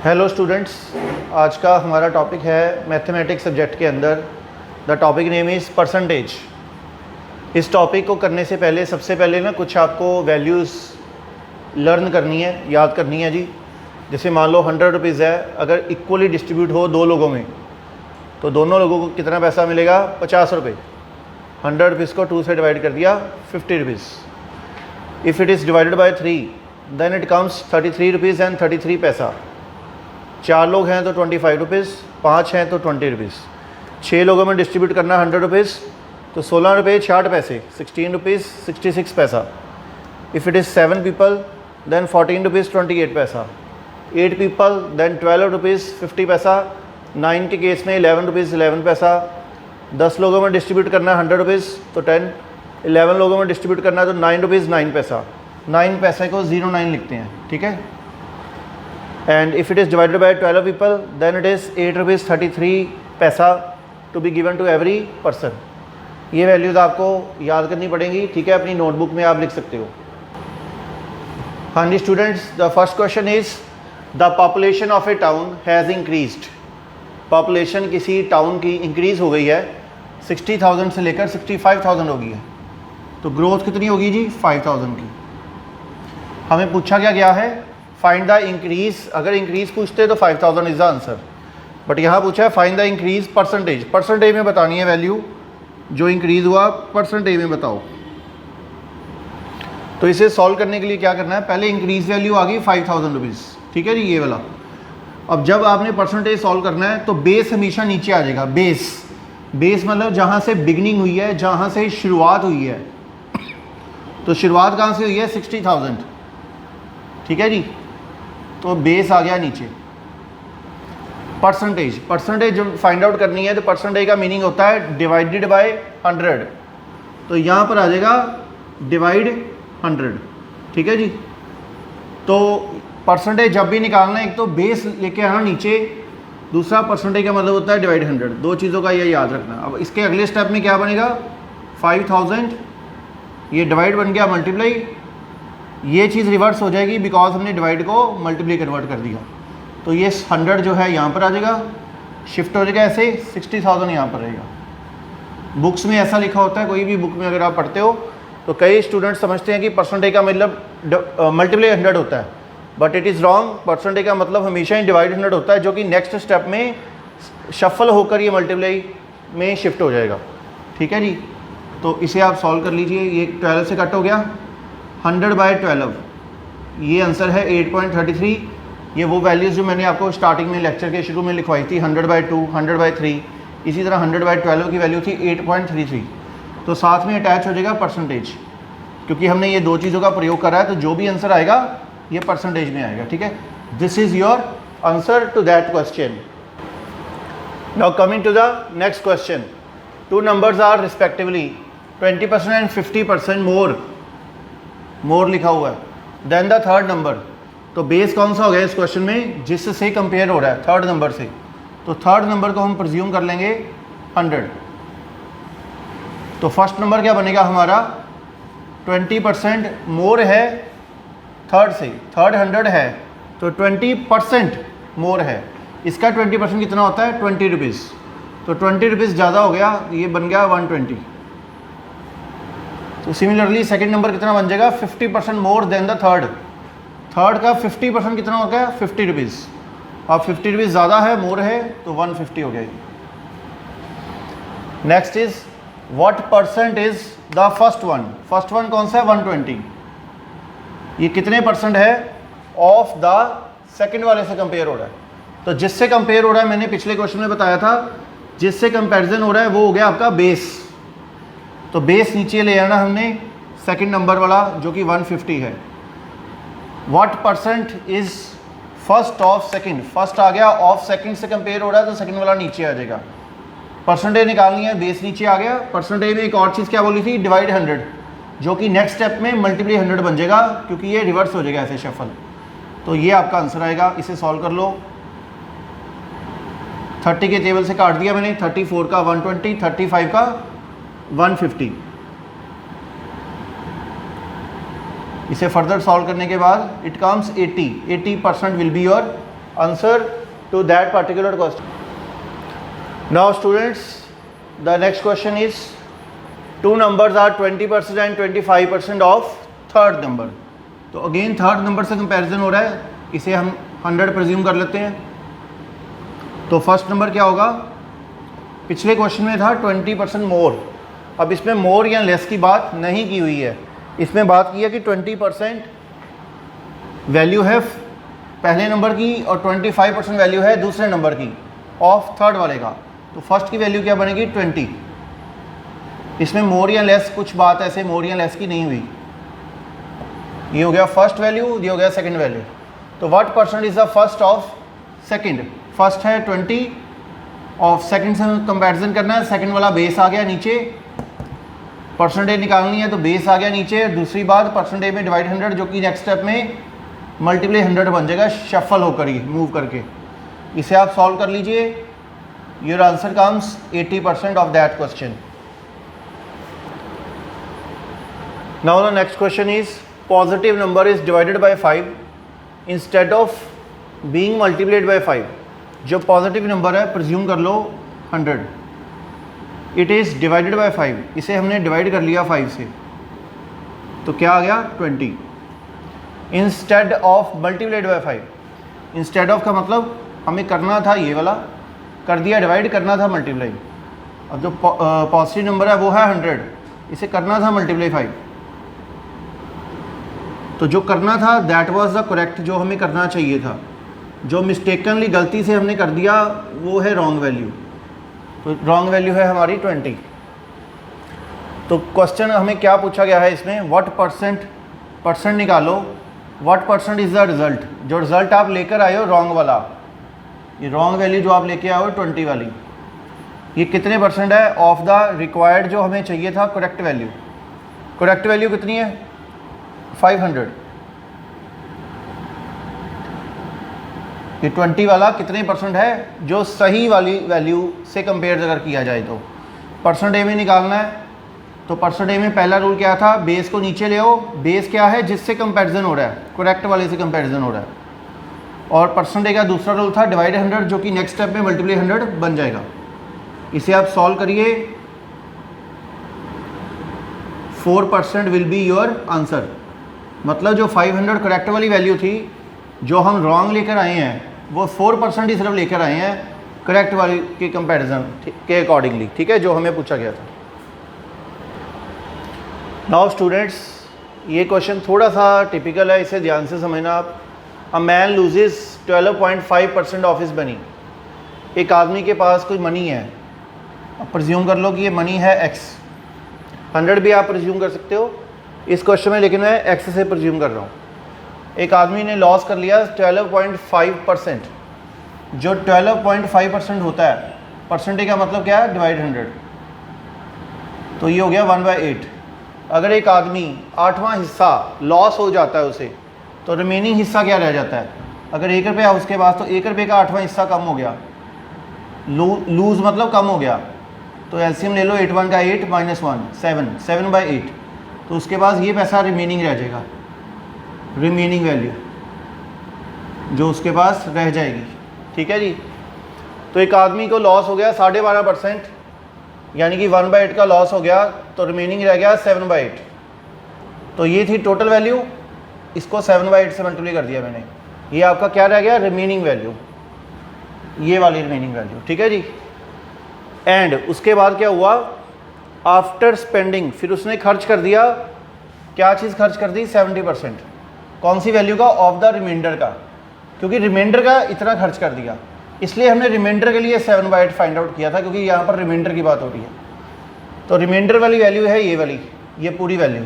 Hello students, आज का हमारा टॉपिक है मैथमेटिक्स सब्जेक्ट के अंदर। The topic name is percentage. इस टॉपिक को करने से पहले सबसे पहले ना कुछ आपको वैल्यूज़ लर्न करनी है, याद करनी है जी। जैसे मान लो 100 रुपीज़ है, अगर इक्वली डिस्ट्रीब्यूट हो दो लोगों में तो दोनों लोगों को कितना पैसा मिलेगा? 50 रुपये। 100 रुपीज़ को 2 से डिवाइड कर दिया, 50 rupees. If it is divided by 3 then it comes 33 rupees and 33 paisa. 4 लोग हैं तो 25 रुपीज़, 5 हैं तो 20 रुपीज़। 6 लोगों में डिस्ट्रीब्यूट करना 100 रुपीज़ तो 16 रुपये 60 पैसे, 16 rupees 66 paisa. If it is 7 people then 14 rupees 28 paisa. 8 people then 12 rupees 50 पैसा। 9 के केस में 11 रुपीज़ 11 पैसा। 10 लोगों में डिस्ट्रीब्यूट करना 100 रुपीज़ तो 10। 11 लोगों में डिस्ट्रीब्यूट करना तो 9 रुपीज़ 9 पैसा। 9 पैसे को 09 लिखते हैं, ठीक है। And if it is divided by 12 people then it is 8 rupees 33 पैसा to be given to every person। ये वैल्यूज़ आपको याद करनी पड़ेंगी, ठीक है। अपनी नोटबुक में आप लिख सकते हो। हाँ जी students, the first question is the population of a town has increased. Population किसी टाउन की इंक्रीज़ हो गई है, 60,000 से लेकर 65,000 हो गई है। तो ग्रोथ कितनी होगी जी? 5,000 की। हमें पूछा क्या गया है? Find the increase. अगर इंक्रीज़ पूछते तो 5,000 इज़ द आंसर, बट यहाँ पूछा है find the increase percentage. Percentage में बतानी है वैल्यू, जो इंक्रीज़ हुआ परसेंटेज में बताओ। तो इसे सॉल्व करने के लिए क्या करना है? पहले इंक्रीज़ वैल्यू आ गई 5,000 रुपीज़, ठीक है जी, ये वाला। अब जब आपने परसेंटेज सॉल्व करना है तो बेस हमेशा नीचे आ जाएगा। बेस मतलब जहाँ से बिगनिंग हुई है, जहाँ से शुरुआत हुई है। तो शुरुआत कहाँ से हुई है? 60,000, ठीक है जी। तो बेस आ गया नीचे। परसेंटेज जब फाइंड आउट करनी है तो परसेंटेज का मीनिंग होता है डिवाइडेड बाय 100। तो यहाँ पर आ जाएगा डिवाइड 100, ठीक है जी। तो परसेंटेज जब भी निकालना है, एक तो बेस लेके आना नीचे, दूसरा परसेंटेज का मतलब होता है डिवाइड 100। दो चीज़ों का ये याद रखना। अब इसके अगले स्टेप में क्या बनेगा? 5,000 ये डिवाइड बन गया मल्टीप्लाई। ये चीज़ रिवर्स हो जाएगी बिकॉज हमने डिवाइड को मल्टीप्लाई कन्वर्ट कर दिया। तो ये 100 जो है यहाँ पर आ जाएगा, शिफ्ट हो जाएगा ऐसे, 60,000 यहाँ पर रहेगा। बुक्स में ऐसा लिखा होता है, कोई भी बुक में अगर आप पढ़ते हो तो कई स्टूडेंट समझते हैं कि परसेंटेज का मतलब मल्टीप्लाई 100 होता है, but it is wrong. Percentage का मतलब हमेशा ही डिवाइड 100 होता है, जो कि नेक्स्ट स्टेप में शफल होकर ये मल्टीप्लाई में शिफ्ट हो जाएगा, ठीक है जी। तो इसे आप सॉल्व कर लीजिए। ये 12 से कट हो गया, 100 बाय 12, ये आंसर है 8.33। ये वो वैल्यूज़ जो मैंने आपको स्टार्टिंग में लेक्चर के शुरू में लिखवाई थी, 100 बाय 2, 100 बाय 3, इसी तरह 100 बाय 12 की वैल्यू थी 8.33। तो साथ में अटैच हो जाएगा परसेंटेज, क्योंकि हमने ये दो चीज़ों का प्रयोग करा है, तो जो भी आंसर आएगा ये परसेंटेज में आएगा, ठीक है। This is your answer to that question. Now coming to the next question. Two numbers are respectively 20% and 50% more लिखा हुआ है देन द थर्ड नंबर। तो बेस कौन सा हो गया इस क्वेश्चन में? जिससे कंपेयर हो रहा है थर्ड नंबर से। तो थर्ड नंबर को हम प्रिज्यूम कर लेंगे 100। तो फर्स्ट नंबर क्या बनेगा हमारा? 20% मोर है थर्ड से, थर्ड 100 है तो 20% मोर है। इसका 20% कितना होता है? 20 रुपीज़। तो 20 रुपीज़ ज़्यादा हो गया, ये बन गया 120। तो सिमिलरली सेकंड नंबर कितना बन जाएगा? 50% more than the third. Third का 50% कितना हो गया? 50 रुपीज़। अब 50 रुपीज़ ज़्यादा है, मोर है, तो 150 हो गया। Next is what percent is the first one? First one कौन सा है? 120। ये कितने परसेंट है ऑफ द सेकंड वाले से कंपेयर हो रहा है? तो जिससे कंपेयर हो रहा है, मैंने पिछले क्वेश्चन में बताया था, जिससे कंपैरिजन हो रहा है वो हो गया आपका बेस। तो बेस नीचे ले आना हमने, सेकंड नंबर वाला जो कि 150 है। What percent is first of second? First आ गया, ऑफ सेकंड से कंपेयर हो रहा है तो सेकंड वाला नीचे आ जाएगा। परसेंटेज निकालनी है, बेस नीचे आ गया। परसेंटेज में एक और चीज़ क्या बोली थी? डिवाइड 100, जो कि नेक्स्ट स्टेप में मल्टीप्लाई 100 बन जाएगा, क्योंकि ये रिवर्स हो जाएगा ऐसे शफल। तो ये आपका आंसर आएगा। इसे सॉल्व कर लो। 30 के टेबल से काट दिया मैंने, 34 का 120, 35 का 150। इसे फर्दर सॉल्व करने के बाद it comes 80% will be your answer to that particular question. Now students, the next question is two numbers are 20% and 25% of third number. तो अगेन थर्ड नंबर से कंपैरिजन हो रहा है, इसे हम 100 प्रेज्यूम कर लेते हैं. तो फर्स्ट नंबर क्या होगा, पिछले क्वेश्चन में था 20% मोर. अब इसमें मोर या लेस की बात नहीं की हुई है, इसमें बात की है कि 20% वैल्यू है पहले नंबर की और 25% वैल्यू है दूसरे नंबर की ऑफ थर्ड वाले का. तो फर्स्ट की वैल्यू क्या बनेगी 20. इसमें मोर या लेस कुछ बात ऐसे मोर या लेस की नहीं हुई. ये हो गया फर्स्ट वैल्यू, ये हो गया सेकंड वैल्यू. तो what percent is the first of second. First है 20 और सेकंड से कंपैरिजन करना है. सेकंड वाला बेस आ गया नीचे, परसेंटेज निकालनी है तो बेस आ गया नीचे. दूसरी बात परसेंटेज में डिवाइड 100 जो कि नेक्स्ट स्टेप में मल्टीप्लाई 100 बन जाएगा शफल होकर ही मूव करके. इसे आप सॉल्व कर लीजिए. Your answer comes 80% of that question. Now the next question is positive number is divided by 5 instead of being multiplied by 5. जो पॉजिटिव नंबर है प्रिज्यूम कर लो 100, इट इज़ डिवाइडेड बाय 5. इसे हमने डिवाइड कर लिया 5 से, तो क्या आ गया 20. Instead of multiplied by 5. Instead of का मतलब हमें करना था ये वाला, कर दिया डिवाइड, करना था मल्टीप्लाई. अब जो पॉजिटिव नंबर है वो है 100, इसे करना था मल्टीप्लाई 5. तो जो करना था दैट वाज द करेक्ट, जो हमें करना चाहिए था. जो मिस्टेकनली गलती से हमने कर दिया वो है रॉन्ग वैल्यू. तो रॉन्ग वैल्यू है हमारी 20. तो क्वेश्चन हमें क्या पूछा गया है इसमें, व्हाट परसेंट निकालो, what percent is the result. जो रिज़ल्ट आप लेकर आए हो रॉन्ग वाला, ये रॉन्ग वैल्यू जो आप लेके आए हो 20 वाली, ये कितने परसेंट है ऑफ द रिक्वायर्ड जो हमें चाहिए था करेक्ट वैल्यू. करेक्ट वैल्यू कितनी है 500. ये 20 वाला कितने परसेंट है जो सही वाली वैल्यू से कंपेयर अगर किया जाए तो. परसेंटेज में निकालना है, तो परसेंटेज में पहला रूल क्या था, बेस को नीचे ले आओ. बेस क्या है जिससे कंपैरिजन हो रहा है, करेक्ट वाले से कंपैरिजन हो रहा है. और परसेंटेज का दूसरा रूल था डिवाइड 100, जो कि नेक्स्ट स्टेप में मल्टीप्लाई 100 बन जाएगा. इसे आप सॉल्व करिए, 4% विल बी योर आंसर. मतलब जो 500 करेक्ट वाली वैल्यू थी, जो हम रॉन्ग लेकर आए हैं वो 4% ही सिर्फ लेकर आए हैं करेक्ट वाली के कंपैरिजन के अकॉर्डिंगली. ठीक है, जो हमें पूछा गया था. नाउ स्टूडेंट्स, ये क्वेश्चन थोड़ा सा टिपिकल है, इसे ध्यान से समझना आप. A man loses 12.5% of his money. एक आदमी के पास कोई मनी है, अब प्रिज्यूम कर लो कि ये मनी है x. 100 भी आप प्रिज्यूम कर सकते हो इस क्वेश्चन में, लेकिन मैं x से प्रिज्यूम कर रहा हूँ. एक आदमी ने लॉस कर लिया 12.5%. जो 12.5% होता है, परसेंटेज का मतलब क्या है डिवाइड 100, तो ये हो गया 1/8. अगर एक आदमी 8वां हिस्सा लॉस हो जाता है उसे, तो रिमेनिंग हिस्सा क्या रह जाता है. अगर 1 रुपया उसके पास, तो 1 रुपये का 8वां हिस्सा कम हो गया. लूज़ मतलब कम हो गया. तो एलसीएम ले लो, 8 1 का 8 -1 7, 7/8. तो उसके पास ये पैसा रिमेनिंग रह जाएगा, रिमेनिंग वैल्यू जो उसके पास रह जाएगी. ठीक है जी. तो एक आदमी को लॉस हो गया 12.5%, यानी कि 1/8 का लॉस हो गया, तो रिमेनिंग रह गया 7/8. तो ये थी टोटल वैल्यू, इसको 7/8 से मल्टीप्लाई कर दिया मैंने. ये आपका क्या रह गया रिमेनिंग वैल्यू, ये वाली रिमेनिंग वैल्यू. ठीक है जी. एंड उसके बाद क्या हुआ, आफ्टर स्पेंडिंग, फिर उसने खर्च कर दिया. क्या चीज़ खर्च कर दी 70%. कौन सी वैल्यू का, ऑफ द रिमाइंडर का, क्योंकि रिमाइंडर का इतना खर्च कर दिया, इसलिए हमने रिमाइंडर के लिए 7/8 फाइंड आउट किया था, क्योंकि यहाँ पर रिमाइंडर की बात हो रही है. तो रिमाइंडर वाली वैल्यू है ये वाली, ये पूरी वैल्यू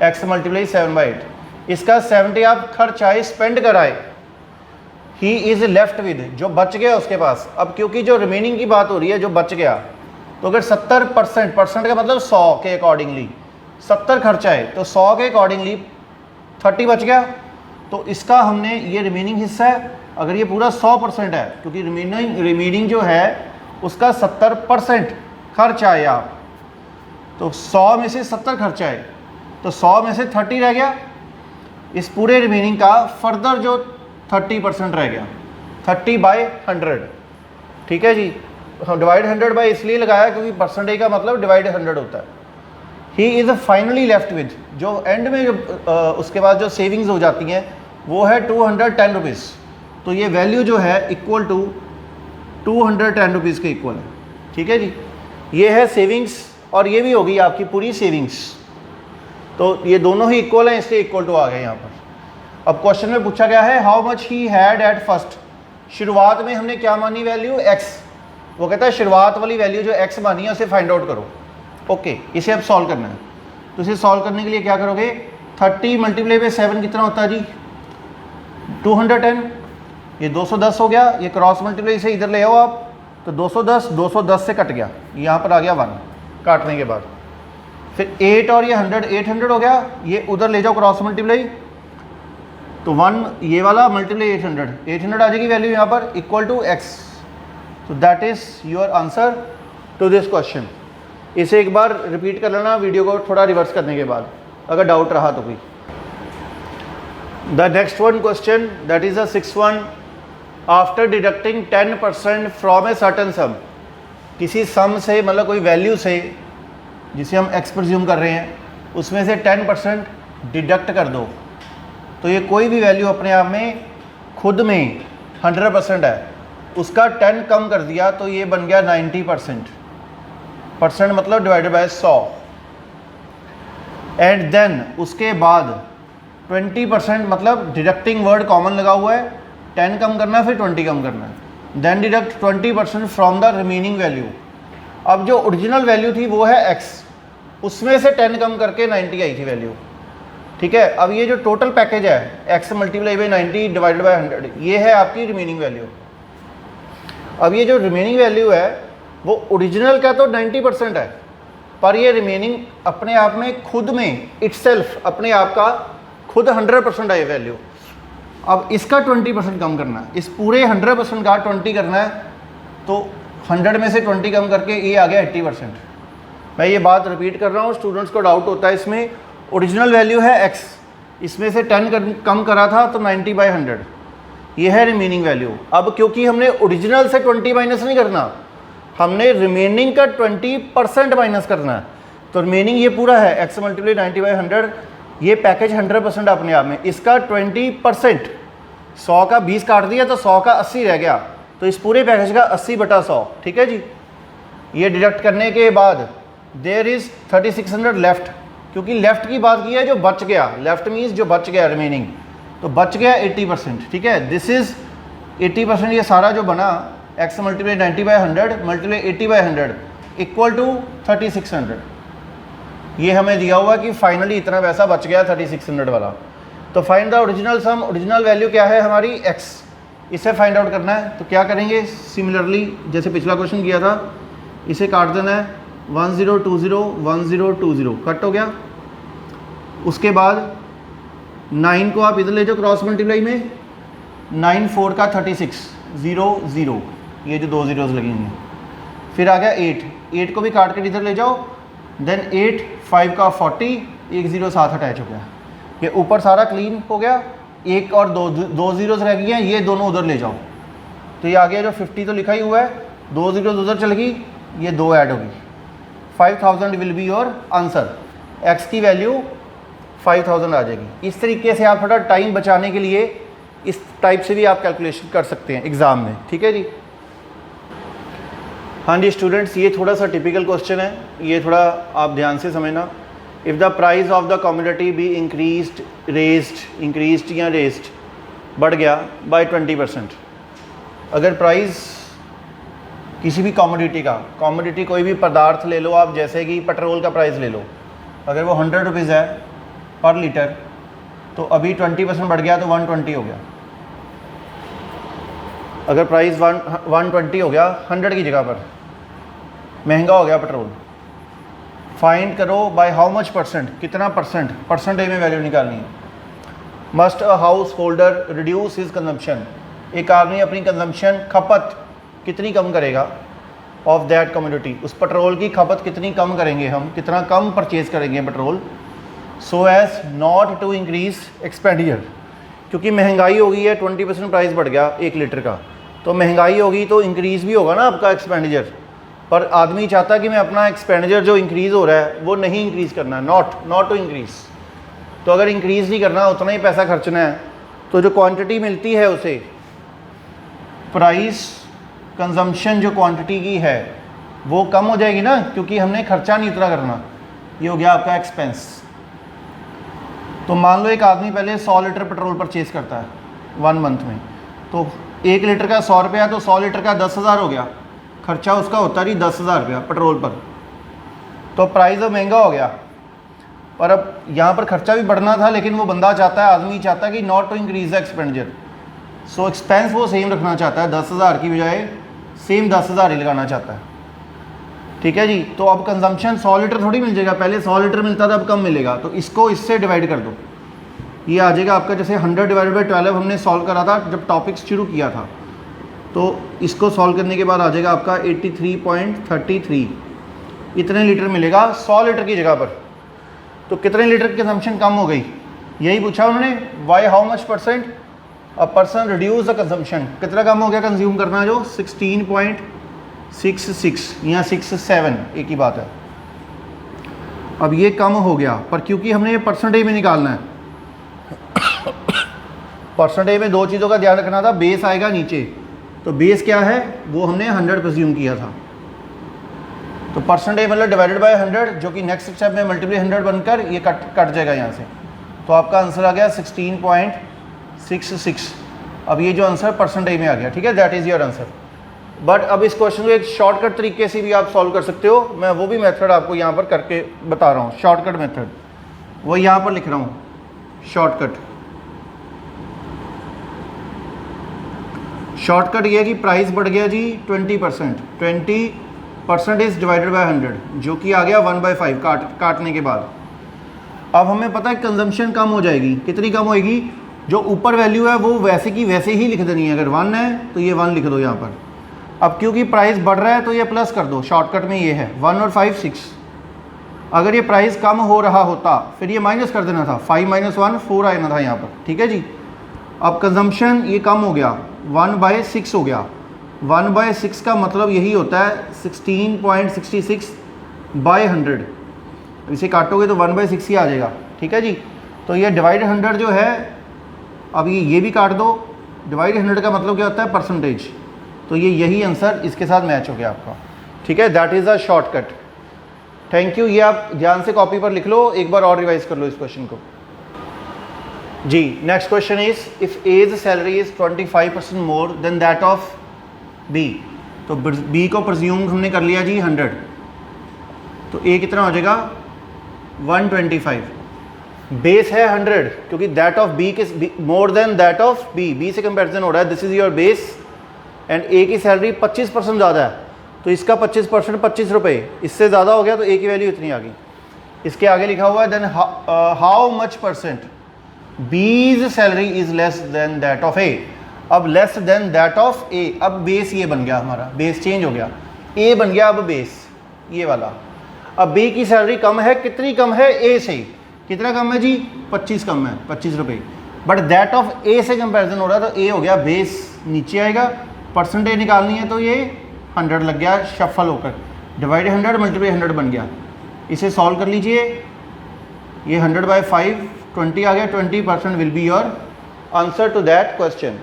x × 7/8. इसका 70 आप खर्च आए, स्पेंड कराए, ही इज़ लेफ्ट विद, जो बच गया उसके पास. अब क्योंकि जो रिमेनिंग की बात हो रही है, जो बच गया, तो अगर 70%, परसेंट का मतलब 100 के अकॉर्डिंगली 70 खर्च आए, तो 100 के अकॉर्डिंगली 30 बच गया. तो इसका हमने, ये रिमेनिंग हिस्सा है. अगर ये पूरा 100% है, क्योंकि रिमेनिंग जो है उसका 70% खर्च आए आप, तो 100 में से 70 खर्च आए, तो 100 में से 30 रह गया. इस पूरे रिमेनिंग का फर्दर जो 30% रह गया, 30/100, ठीक है जी। डिवाइड 100 बाई इसलिए लगाया क्योंकि परसेंटेज का मतलब डिवाइड 100 होता है। He is finally left with, जो एंड में जो उसके बाद जो सेविंग्स हो जाती हैं वो है 210 रुपीज़। तो ये वैल्यू जो है इक्वल टू 210 रुपीज़ के इक्वल है, ठीक है जी। ये है सेविंग्स और ये भी होगी आपकी पूरी सेविंग्स, तो ये दोनों ही इक्वल हैं, इसलिए इक्वल टू आ गए यहाँ पर। अब क्वेश्चन में पूछा गया है how much he had at first. शुरुआत में हमने क्या मानी वैल्यू x, वो कहता है शुरुआत वाली वैल्यू जो x मानी है उसे फाइंड आउट करो। ओके, इसे अब सॉल्व करना है। तो इसे सॉल्व करने के लिए क्या करोगे, 30 मल्टीप्लाई बाई 7 कितना होता है जी 210, ये 210 हो गया, ये क्रॉस मल्टीप्लाई से इधर ले आओ आप, तो 210 से कट गया, यहाँ पर आ गया 1 काटने के बाद। फिर 8 और ये 100, 800 हो गया, ये उधर ले जाओ क्रॉस मल्टीप्लाई, तो 1 ये वाला मल्टीप्लाई 800 आ जाएगी वैल्यू यहाँ पर इक्वल टू x। तो that is your answer to this question. इसे एक बार रिपीट कर लेना वीडियो को थोड़ा रिवर्स करने के बाद, अगर डाउट रहा तो भी। The next one question that is the 6th one, after deducting 10% from a certain सम। किसी सम से मतलब कोई वैल्यू से जिसे हम x प्रिज्यूम कर रहे हैं उसमें से 10% डिडक्ट कर दो, तो ये कोई भी वैल्यू अपने आप में खुद में 100% है, उसका 10 कम कर दिया तो ये बन गया 90%। परसेंट मतलब डिवाइडेड बाय 100। एंड देन उसके बाद 20% मतलब डिडक्टिंग वर्ड कॉमन लगा हुआ है, 10 कम करना है फिर 20 कम करना है। Then deduct 20% from the remaining value. अब जो ओरिजिनल वैल्यू थी वो है x, उसमें से 10 कम करके 90 आई थी वैल्यू, ठीक है। अब ये जो टोटल पैकेज है x multiply by 90 divided by 100, ये है आपकी रिमेनिंग वैल्यू। अब ये जो रिमेनिंग वैल्यू है वो ओरिजिनल का तो 90% है, पर ये रिमेनिंग अपने आप में खुद में इटसेल्फ अपने आप का खुद 100% है ये वैल्यू। अब इसका 20% कम करना है, इस पूरे 100% का 20 करना है, तो 100 में से 20 कम करके ये आ गया 80%। मैं ये बात रिपीट कर रहा हूँ, स्टूडेंट्स को डाउट होता है इसमें। ओरिजिनल वैल्यू है x, इसमें से 10 कम करा था तो 90/100, ये है रिमेनिंग वैल्यू। अब क्योंकि हमने ओरिजिनल से 20 माइनस नहीं करना, हमने रिमेनिंग का 20% माइनस करना है, तो रिमेनिंग ये पूरा है x मल्टीप्लाई 90/100, ये पैकेज 100% अपने आप में। इसका 20%, 100 का 20 काट दिया तो 100 का 80 रह गया, तो इस पूरे पैकेज का 80/100, ठीक है जी। ये डिडक्ट करने के बाद देयर इज़ 3600 लेफ्ट, क्योंकि लेफ्ट की बात की है जो बच गया, लेफ्ट मीन्स जो बच गया रिमेनिंग, तो बच गया 80%, ठीक है। दिस इज़ 80%, ये सारा जो बना x multiply 90/100 multiply 80/100 equal to 3600। ये हमें दिया हुआ कि फाइनली इतना पैसा बच गया 3600 वाला। तो find the original sum, original value क्या है हमारी x, इसे फाइंड आउट करना है। तो क्या करेंगे, सिमिलरली जैसे पिछला क्वेश्चन किया था, इसे काट देना है 1020 1020, कट हो गया। उसके बाद 9 को आप इधर ले जाओ क्रॉस मल्टीप्लाई में, 9 4 का 36 0 0, ये जो 2 zeros लगी हुई हैं। फिर आ गया 8 को भी काट कर इधर ले जाओ, देन 8 5 का 40, 1 0 साथ अटैच हो गया, ये ऊपर सारा क्लीन हो गया। 1 और 2 zeros रह गई हैं, ये दोनों उधर ले जाओ, तो ये आ गया जो 50 तो लिखा ही हुआ है, 2 zeros उधर चल गई, ये 2 ऐड होगी, 5000 will be your answer. x की वैल्यू 5000 आ जाएगी। इस तरीके से आप थोड़ा टाइम बचाने के लिए इस टाइप से भी आप कैलकुलेशन कर सकते हैं एग्ज़ाम में, ठीक है जी। हाँ जी स्टूडेंट्स, ये थोड़ा सा टिपिकल क्वेश्चन है, ये थोड़ा आप ध्यान से समझना। If the price of the commodity be increased या रेज्ड, बढ़ गया बाय 20%। अगर प्राइस किसी भी कमोडिटी कोई भी पदार्थ ले लो आप, जैसे कि पेट्रोल का प्राइस ले लो, अगर वो 100 रुपीज़ है पर लीटर, तो अभी 20% बढ़ गया तो 120 हो गया। अगर प्राइस 120 हो गया 100 की जगह पर, महंगा हो गया पेट्रोल। फाइंड करो बाय हाउ मच परसेंट, कितना परसेंटेज में वैल्यू निकालनी है। Must a householder reduce his consumption, एक आदमी अपनी कंजम्पशन खपत कितनी कम करेगा ऑफ दैट कमोडिटी, उस पेट्रोल की खपत कितनी कम करेंगे हम, कितना कम परचेज करेंगे petrol, so as not to increase expenditure, क्योंकि महंगाई हो गई है, 20% प्राइस बढ़ गया 1 लीटर का, तो महंगाई होगी तो इंक्रीज़ भी होगा ना आपका एक्सपेंडिचर। पर आदमी चाहता है कि मैं अपना एक्सपेंडिचर जो इंक्रीज़ हो रहा है वो नहीं इंक्रीज़ करना है, नॉट टू इंक्रीज़। तो अगर इंक्रीज़ नहीं करना, उतना ही पैसा खर्चना है, तो जो क्वांटिटी मिलती है उसे, प्राइस कंजम्पशन जो क्वांटिटी की है वो कम हो जाएगी ना, क्योंकि हमने खर्चा नहीं उतना करना। ये हो गया आपका एक्सपेंस। तो मान लो एक आदमी पहले 100 लीटर पेट्रोल परचेज़ करता है 1 मंथ में, तो 1 लीटर का 100 रुपया, तो 100 लीटर का 10,000 हो गया, खर्चा उसका होता रही 10,000 रुपया पेट्रोल पर। तो प्राइस तो महंगा हो गया, पर अब यहाँ पर खर्चा भी बढ़ना था, लेकिन वो बंदा चाहता है, आदमी चाहता है कि not to increase the expenditure, so expense वो सेम रखना चाहता है, 10,000 की बजाय सेम 10,000 ही लगाना चाहता है। ठीक है जी। तो अब कंजम्पशन 100 लीटर थोड़ी मिल जाएगा, पहले 100 लीटर मिलता था, अब कम मिलेगा, तो इसको इससे डिवाइड कर दो, ये आ जाएगा आपका, जैसे 100 डिवाइडेड बाई 12 हमने सॉल्व करा था जब टॉपिक शुरू किया था, तो इसको सॉल्व करने के बाद आ जाएगा आपका 83.33, इतने लीटर मिलेगा 100 लीटर की जगह पर। तो कितने लीटर की कंजम्पशन कम हो गई, यही पूछा उन्होंने, why how much percent a person reduce the consumption, कितना कम हो गया कंज्यूम करना, जो 16.66 या 67 एक ही बात है। अब ये कम हो गया, पर क्योंकि हमने ये परसेंटेज में निकालना है, परसेंटेज में 2 चीज़ों का ध्यान रखना था, बेस आएगा नीचे, तो बेस क्या है वो हमने 100 प्रेज्यूम किया था, तो परसेंटेज मतलब डिवाइडेड बाय 100, जो कि नेक्स्ट स्टेप में मल्टीप्लाई 100 बनकर ये कट जाएगा यहाँ से, तो आपका आंसर आ गया 16.66। अब ये जो आंसर परसेंटेज में आ गया, ठीक है, that is your answer. But अब इस क्वेश्चन को एक शॉर्टकट तरीके से भी आप सॉल्व कर सकते हो, मैं वो भी मेथड आपको यहाँ पर करके बता रहा हूँ, शॉर्टकट मेथड, वो यहाँ पर लिख रहा हूँ, शॉर्टकट ये है कि प्राइस बढ़ गया जी 20%, 20% इज डिवाइडेड बाय 100, जो कि आ गया 1/5 काटने के बाद। अब हमें पता है कंजम्पशन कम हो जाएगी, कितनी कम होएगी, जो ऊपर वैल्यू है वो वैसे की वैसे ही लिख देनी है, अगर 1 है तो ये 1 लिख दो यहाँ पर। अब क्योंकि प्राइस बढ़ रहा है तो ये प्लस कर दो, शॉर्टकट में ये है 1 और 5 6। अगर ये प्राइस कम हो रहा होता फिर ये माइनस कर देना था, 5 - 1 4 आना था यहाँ पर, ठीक है जी। अब कंजम्पशन ये कम हो गया, 1/6 हो गया, 1/6 का मतलब यही होता है 16.66/100, इसे काटोगे तो 1/6 ही आ जाएगा, ठीक है जी। तो ये डिवाइड 100 जो है, अब ये भी काट दो, डिवाइड 100 का मतलब क्या होता है परसेंटेज, तो ये यही आंसर इसके साथ मैच हो गया आपका, ठीक है, that is a shortcut. Thank you. ये आप ध्यान से कॉपी पर लिख लो, एक बार और रिवाइज कर लो इस क्वेश्चन को जी। Next question is if A's salary is 25% more than that of B, तो बी को प्रज्यूम हमने कर लिया जी 100, तो ए कितना हो जाएगा 125, बेस है 100, क्योंकि दैट ऑफ बी के more than that of B से कंपैरिजन हो रहा है, this is your base, and A की सैलरी 25% ज़्यादा है, तो इसका 25% 25 रुपये, इससे ज़्यादा हो गया तो ए की वैल्यू इतनी आ गई। इसके आगे लिखा हुआ है then how much percent B's salary is less than that of A. अब less than that of A, अब बेस ये बन गया हमारा, बेस चेंज हो गया, ए बन गया अब बेस ये वाला। अब बी की सैलरी कम है, कितनी कम है, ए से, कितना कम है जी 25 कम है, 25 रुपये, बट दैट ऑफ ए से कंपैरिजन हो रहा है, तो ए हो गया बेस नीचे आएगा, परसेंटेज निकालनी है तो ये 100 लग गया शफल होकर, डिवाइड 100 मल्टीप्लाई 100 बन गया। इसे सॉल्व कर लीजिए, ये 100/5 20 आ गया, 20% will be your answer to that question.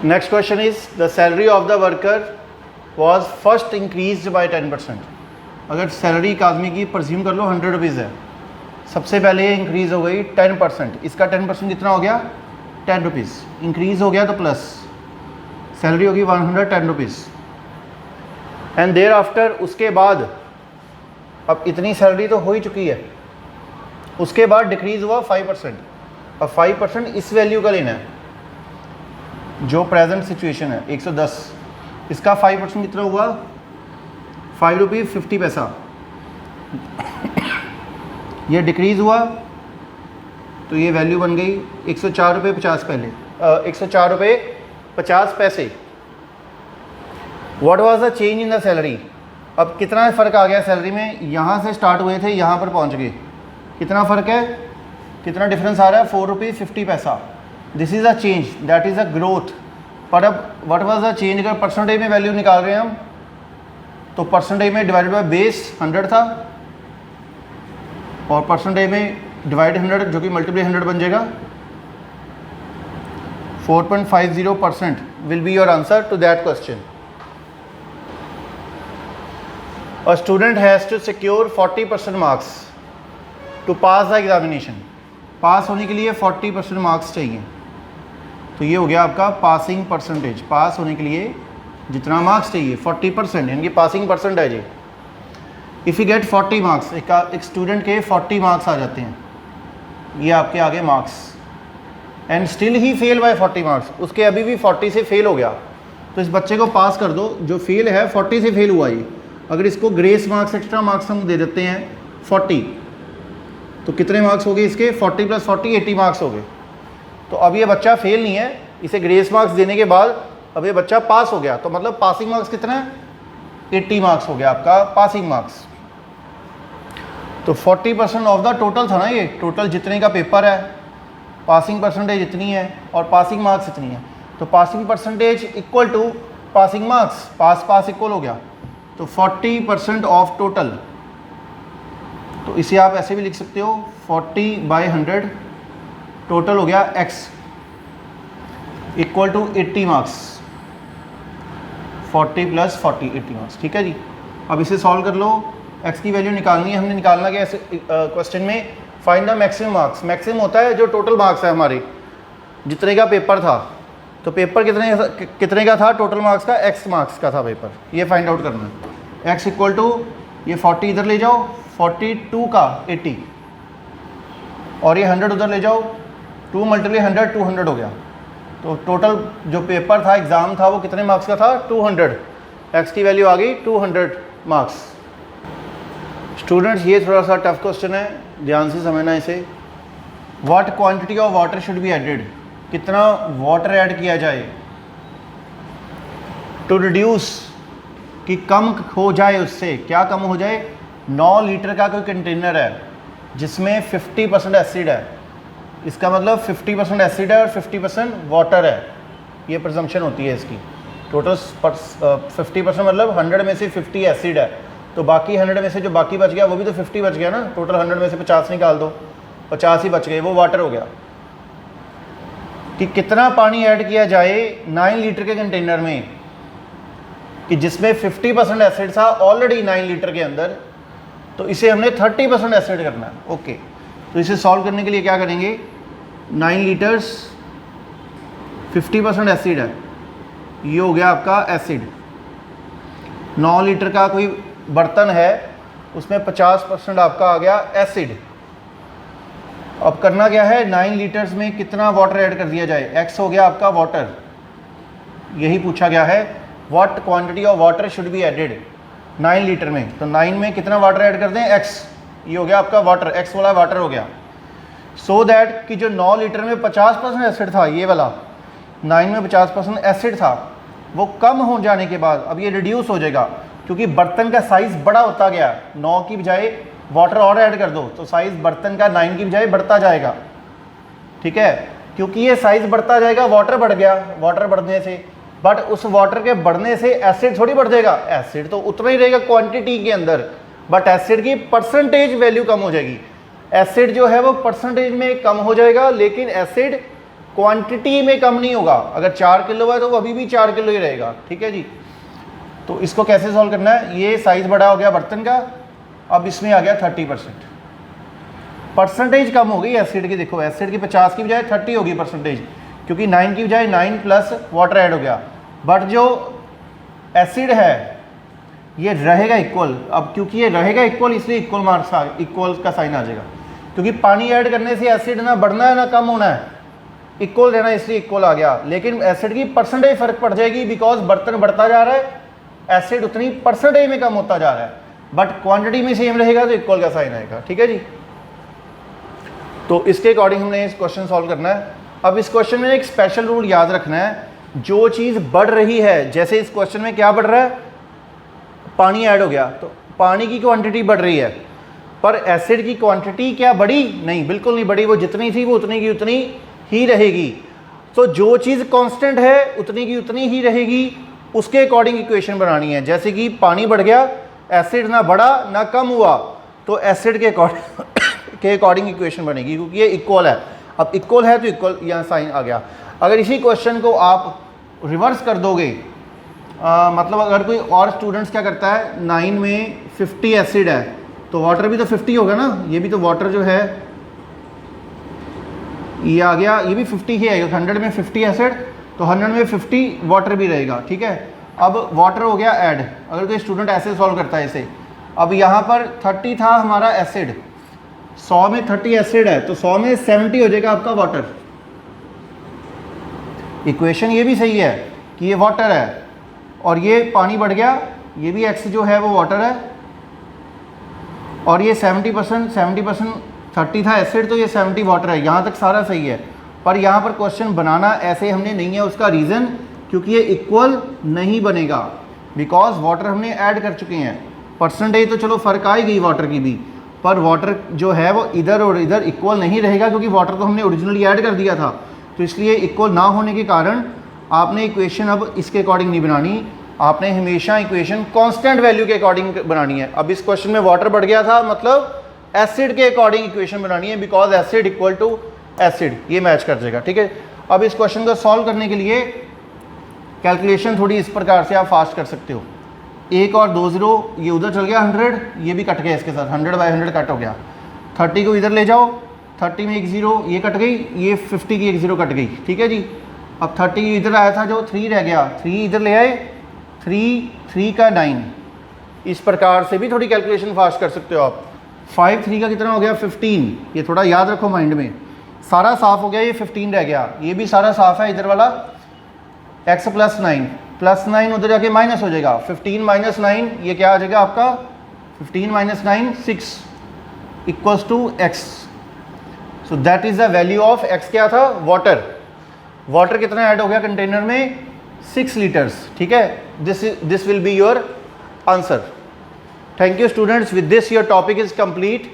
Next question is the salary of the worker was first increase by 10%। अगर सैलरी एक आदमी की परज्यूम कर लो 100 रुपीज़ है, सबसे पहले ये इंक्रीज़ हो गई 10%, इसका 10% कितना हो गया 10 रुपीज़, इंक्रीज़ हो गया तो प्लस सैलरी होगी 110 रुपीज़, एंड देयर आफ्टर उसके बाद अब इतनी सैलरी तो हो ही चुकी है, उसके बाद डिक्रीज़ हुआ 5%, और 5% इस वैल्यू का लेना है जो प्रेजेंट सिचुएशन है 110, इसका 5% कितना हुआ 5 रुपये 50 पैसा, ये डिक्रीज़ हुआ तो ये वैल्यू बन गई 104 रुपये 50 पहले 104 रुपये 50 पैसे। What was the change in the salary, अब कितना फ़र्क आ गया सैलरी में, यहाँ से स्टार्ट हुए थे यहाँ पर पहुँच गए, कितना फ़र्क है कितना डिफरेंस आ रहा है, 4 रुपीज़ 50 पैसा। This is a change, that is a growth. पर अब व्हाट वाज द चेंज, अगर परसेंटेज में वैल्यू निकाल रहे हैं हम, तो परसेंटेज में डिवाइडेड बाय बेस 100 था, और परसेंटेज में डिवाइड 100 जो कि मल्टीप्लाई 100 बन जाएगा। 4.50% will be your answer to that question. A student has to secure 40% marks to pass the examination. पास होने के लिए 40% मार्क्स चाहिए, तो ये हो गया आपका पासिंग परसेंटेज। पास होने के लिए जितना मार्क्स चाहिए 40%, यानी कि पासिंग परसेंट है जी। इफ़ यू गेट 40 मार्क्स, एक स्टूडेंट के 40 मार्क्स आ जाते हैं, ये आपके आगे marks, and still he fail by 40 marks, उसके अभी भी 40 से फेल हो गया, तो इस बच्चे को पास कर दो। जो फेल है 40 से फेल हुआ ये, अगर इसको ग्रेस मार्क्स, एक्स्ट्रा मार्क्स हम दे देते हैं 40, तो कितने मार्क्स हो गए इसके, 40 + 40 80 मार्क्स हो गए। तो अब ये बच्चा फेल नहीं है, इसे ग्रेस मार्क्स देने के बाद अब ये बच्चा पास हो गया, तो मतलब पासिंग मार्क्स कितना है, 80 मार्क्स हो गया आपका पासिंग मार्क्स। तो 40% ऑफ द टोटल था ना, ये टोटल जितने का पेपर है, पासिंग परसेंटेज इतनी है और पासिंग मार्क्स इतनी है, तो passing percentage equal to passing marks, pass pass equal हो गया, तो 40% ऑफ टोटल। तो इसे आप ऐसे भी लिख सकते हो 40/100, टोटल हो गया x equal to 80 marks. 40 + 40 80 marks, ठीक है जी। अब इसे सॉल्व कर लो, x की वैल्यू निकालनी है, हमने निकालना क्या क्वेश्चन में, find the maximum marks. Maximum होता है जो टोटल मार्क्स है हमारे, जितने का पेपर था, तो पेपर कितने का था, टोटल मार्क्स का x मार्क्स का था पेपर, ये फाइंड आउट करना है। x इक्वल टू ये 40 इधर ले जाओ, 42 का 80, और ये 100 उधर ले जाओ, 2 × 100 200 हो गया। तो टोटल जो पेपर था, एग्ज़ाम था, वो कितने मार्क्स का था, 200। x की वैल्यू आ गई 200 मार्क्स। स्टूडेंट्स ये थोड़ा सा टफ क्वेश्चन है, ध्यान से समझना इसे। What quantity of water should be added, कितना वाटर ऐड किया जाए टू रिड्यूस, कि कम हो जाए, उससे क्या कम हो जाए। 9 लीटर का कोई कंटेनर है जिसमें 50% एसिड है, इसका मतलब 50% एसिड है और 50% वाटर है, ये प्रजम्पशन होती है इसकी। टोटल 50% मतलब 100 में से 50 एसिड है, तो बाकी 100 में से जो बाकी बच गया वो भी तो 50 बच गया ना। टोटल 100 में से 50 निकाल दो, 50 ही बच गए, वो वाटर हो गया। कि कितना पानी ऐड किया जाए 9 लीटर के कंटेनर में, कि जिसमें 50% एसिड था ऑलरेडी 9 लीटर के अंदर, तो इसे हमने 30% एसिड करना है। ओके, तो इसे सॉल्व करने के लिए क्या करेंगे, 9 लीटर्स 50% एसिड है, ये हो गया आपका एसिड। 9 लीटर का कोई बर्तन है, उसमें 50% आपका आ गया एसिड। अब करना क्या है, 9 लीटर्स में कितना वाटर ऐड कर दिया जाए, x हो गया आपका वाटर, यही पूछा गया है। What quantity of water should be added 9 litre में, तो 9 में कितना वाटर ऐड कर दें, x, ये हो गया आपका वाटर, x वाला वाटर हो गया। सो दैट कि जो 9 लीटर में 50% एसिड था, ये वाला 9 में 50% एसिड था, वो कम हो जाने के बाद अब ये रिड्यूस हो जाएगा, क्योंकि बर्तन का साइज़ बड़ा होता गया। 9 की बजाय वाटर और ऐड कर दो तो साइज़ बर्तन का 9 की बजाय बढ़ता जाएगा, ठीक है। क्योंकि ये साइज़ बढ़ता जाएगा, वाटर बढ़ गया, वाटर बढ़ने से, बट उस वाटर के बढ़ने से एसिड थोड़ी बढ़ जाएगा, एसिड तो उतना ही रहेगा क्वांटिटी के अंदर, बट एसिड की परसेंटेज वैल्यू कम हो जाएगी। एसिड जो है वो परसेंटेज में कम हो जाएगा, लेकिन एसिड क्वांटिटी में कम नहीं होगा। अगर 4 किलो है तो वो अभी भी 4 किलो ही रहेगा, ठीक है जी। तो इसको कैसे सॉल्व करना है, ये साइज़ बड़ा हो गया बर्तन का, अब इसमें आ गया 30%, परसेंटेज कम हो गई एसिड की। देखो एसिड की 50 की बजाय 30 होगी परसेंटेज, क्योंकि 9 की बजाय 9 प्लस वाटर ऐड हो गया, बट जो एसिड है ये रहेगा इक्वल। अब क्योंकि ये रहेगा इक्वल, इसलिए इक्वल मार्क्स इक्वल का साइन आ जाएगा, क्योंकि पानी ऐड करने से एसिड ना बढ़ना है ना कम होना है, इक्वल रहना, इसलिए इक्वल आ गया। लेकिन एसिड की परसेंटेज फर्क पड़ जाएगी, बिकॉज बर्तन बढ़ता जा रहा है, एसिड उतनी परसेंटेज में कम होता जा रहा है, बट क्वांटिटी में सेम रहेगा तो इक्वल का साइन आएगा, ठीक है जी। तो इसके अकॉर्डिंग हमने इस क्वेश्चन सॉल्व करना है। अब इस क्वेश्चन में एक स्पेशल रूल याद रखना है, जो चीज़ बढ़ रही है, जैसे इस क्वेश्चन में क्या बढ़ रहा है, पानी ऐड हो गया, तो पानी की क्वांटिटी बढ़ रही है, पर एसिड की क्वांटिटी क्या बढ़ी? नहीं, बिल्कुल नहीं बढ़ी। वो जितनी थी वो उतनी की उतनी ही रहेगी। तो जो चीज़ कांस्टेंट है उतनी की उतनी ही रहेगी, उसके अकॉर्डिंग इक्वेशन बनानी है। जैसे कि पानी बढ़ गया, एसिड ना बढ़ा ना कम हुआ, तो एसिड के अकॉर्डिंग इक्वेशन बनेगी, क्योंकि ये इक्वल है। अब इक्वल है तो इक्वल यहाँ साइन आ गया। अगर इसी क्वेश्चन को आप रिवर्स कर दोगे, मतलब अगर कोई और स्टूडेंट्स क्या करता है, 9 में 50 एसिड है तो वाटर भी तो 50 होगा ना, ये भी तो वाटर जो है ये आ गया, ये भी 50 ही आएगा। 100 में 50 एसिड तो 100 में 50 वाटर भी रहेगा, ठीक है। अब वाटर हो गया ऐड, अगर कोई स्टूडेंट ऐसे सॉल्व करता है इसे। अब यहाँ पर 30 था हमारा एसिड, 100 में 30 एसिड है तो 100 में 70 हो जाएगा आपका वाटर। इक्वेशन ये भी सही है कि ये वाटर है और ये पानी बढ़ गया, ये भी x जो है वो वाटर है, और ये 70% 30 था एसिड तो ये 70 वाटर है। यहाँ तक सारा सही है, पर यहाँ पर क्वेश्चन बनाना ऐसे हमने नहीं है। उसका रीज़न क्योंकि ये इक्वल नहीं बनेगा, बिकॉज वाटर हमने ऐड कर चुके हैं। परसेंटेज तो चलो फ़र्क आएगी वाटर की भी, पर वाटर जो है वो इधर और इधर इक्वल नहीं रहेगा, क्योंकि वाटर तो हमने ओरिजिनली ऐड कर दिया था। तो इसलिए इक्वल ना होने के कारण आपने इक्वेशन अब इसके अकॉर्डिंग नहीं बनानी, आपने हमेशा इक्वेशन कांस्टेंट वैल्यू के अकॉर्डिंग बनानी है। अब इस क्वेश्चन में वाटर बढ़ गया था, मतलब एसिड के अकॉर्डिंग इक्वेशन बनानी है, because acid equal to acid, ये मैच कर जाएगा, ठीक है। अब इस क्वेश्चन को सॉल्व करने के लिए कैलकुलेशन थोड़ी इस प्रकार से आप फास्ट कर सकते हो। 1 और 2 0, ये उधर चल गया 100, ये भी कट गया इसके साथ, 100/100 कट हो गया। 30 को इधर ले जाओ, 30 में 1 0 ये कट गई, ये 50 की 1 0 कट गई, ठीक है जी। अब 30 इधर आया था जो 3 रह गया, 3 इधर ले आए, 3 का 9, इस प्रकार से भी थोड़ी कैलकुलेशन फास्ट कर सकते हो आप। 5 3 का कितना हो गया 15, ये थोड़ा याद रखो माइंड में। सारा साफ हो गया, ये 15 रह गया, ये भी सारा साफ है। इधर वाला x + 9 उधर जाके माइनस हो जाएगा, 15 - 9 ये क्या आ जाएगा आपका 15 - 9 6 equals to x। So that is the value of x। क्या था? वाटर। वाटर कितना ऐड हो गया कंटेनर में? 6 लीटर्स, ठीक है। This will be your answer. Thank you students, with this your topic is complete.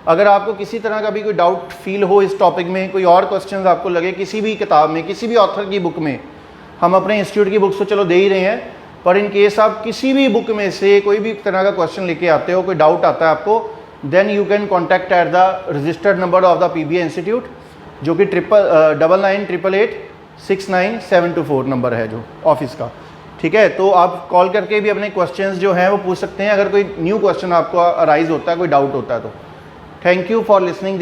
अगर आपको किसी तरह का भी कोई डाउट फील हो इस टॉपिक में, कोई और क्वेश्चंस आपको लगे किसी भी किताब में, किसी भी ऑथर की बुक में, हम अपने इंस्टीट्यूट की बुक्स तो चलो दे ही रहे हैं, पर इन केस आप किसी भी बुक में से कोई भी तरह का क्वेश्चन लेके आते हो, कोई डाउट आता है आपको, then you can contact at the registered number of the PBA institute, जो कि 9988869724 नंबर है जो ऑफिस का, ठीक है। तो आप कॉल करके भी अपने क्वेश्चंस जो हैं वो पूछ सकते हैं, अगर कोई न्यू क्वेश्चन आपको अराइज होता है, कोई डाउट होता है तो। Thank you for listening.